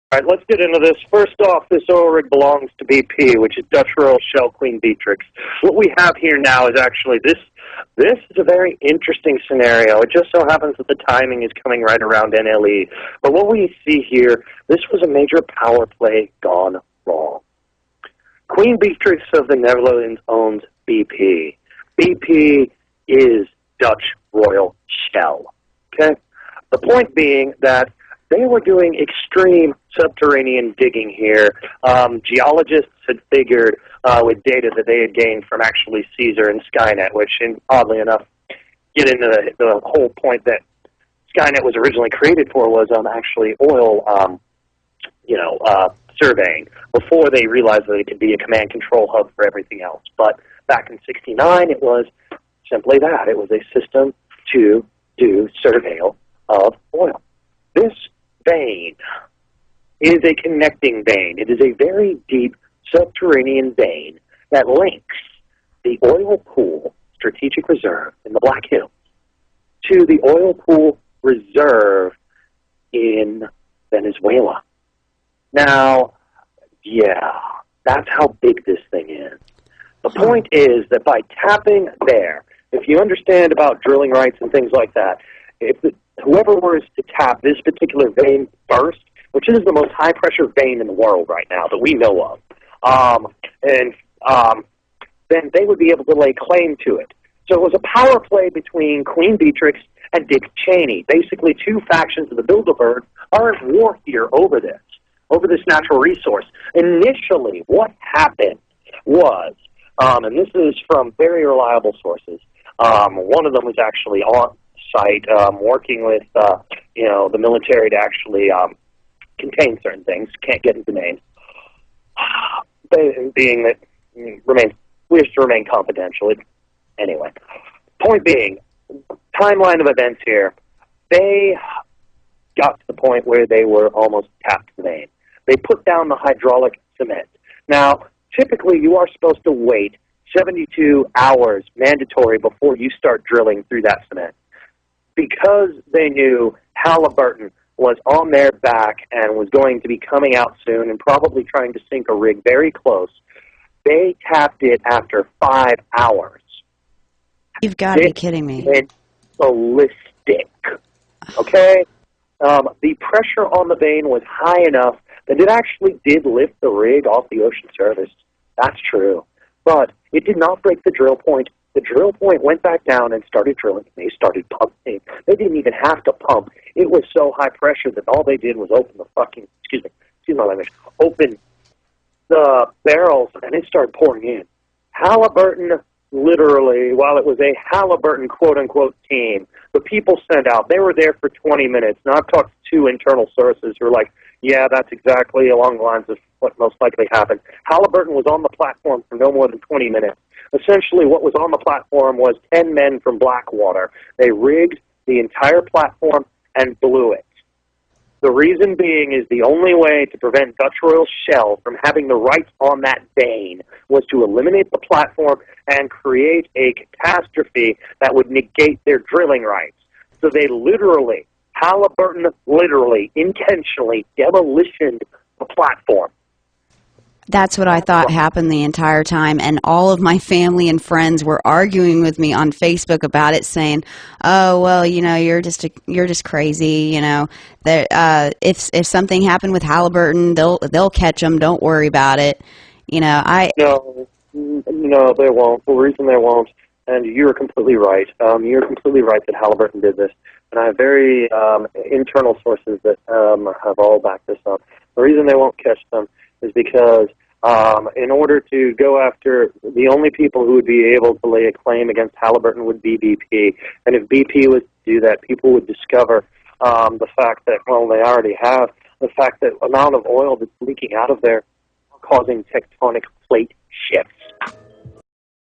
All right, let's get into this. First off, this oil rig belongs to BP, which is Dutch Royal Shell Queen Beatrix. What we have here now is actually this is a very interesting scenario. It just so happens that the timing is coming right around NLE. But what we see here, this was a major power play gone wrong. Queen Beatrix of the Netherlands owns BP. BP is Dutch Royal Shell. Okay? The point being that they were doing extreme subterranean digging here. Geologists had figured with data that they had gained from actually Caesar and Skynet, which, oddly enough, get into the whole point that Skynet was originally created for was actually oil, surveying before they realized that it could be a command control hub for everything else. But back in '69, it was simply that. It was a system to do surveil of oil. This vein is a connecting vein. It is a very deep subterranean vein that links the oil pool strategic reserve in the Black Hills to the oil pool reserve in Venezuela. Now, yeah, that's how big this thing is. The point is that by tapping there, if you understand about drilling rights and things like that, whoever was to tap this particular vein first, which is the most high-pressure vein in the world right now that we know of, then they would be able to lay claim to it. So it was a power play between Queen Beatrix and Dick Cheney. Basically, two factions of the Bilderberg are at war here over this natural resource. Initially, what happened was, and this is from very reliable sources, one of them was actually on site working with, the military to actually contain certain things. Can't get into names. Being that wishes to remain confidential. Anyway, point being, timeline of events here, they got to the point where they were almost tapped the vein. They put down the hydraulic cement. Now, typically you are supposed to wait 72 hours mandatory before you start drilling through that cement. Because they knew Haliburton was on their back and was going to be coming out soon and probably trying to sink a rig very close, they tapped it after 5 hours. You've got to be kidding me. It went ballistic. Okay? The pressure on the vein was high enough that it actually did lift the rig off the ocean surface. That's true. But it did not break the drill point. The drill point went back down and started drilling. They started pumping. They didn't even have to pump. It was so high pressure that all they did was open the excuse my language, open the barrels, and it started pouring in. Haliburton, literally, while it was a Haliburton quote-unquote team, the people sent out, they were there for 20 minutes. Now, I've talked to two internal sources who are like, yeah, that's exactly along the lines of what most likely happened. Haliburton was on the platform for no more than 20 minutes. Essentially, what was on the platform was 10 men from Blackwater. They rigged the entire platform and blew it. The reason being is the only way to prevent Dutch Royal Shell from having the rights on that vein was to eliminate the platform and create a catastrophe that would negate their drilling rights. So they Haliburton literally, intentionally demolitioned the platform. That's what I thought happened the entire time, and all of my family and friends were arguing with me on Facebook about it, saying, "Oh, well, you're just crazy. If something happened with Haliburton, they'll catch them. Don't worry about it." No, they won't. The reason they won't, and you're completely right. You're completely right that Haliburton did this, and I have very internal sources that have all backed this up. The reason they won't catch them is because in order to go after, the only people who would be able to lay a claim against Haliburton would be BP. And if BP was to do that, people would discover the fact that, well, they already have, the fact that amount of oil that's leaking out of there causing tectonic plate shifts.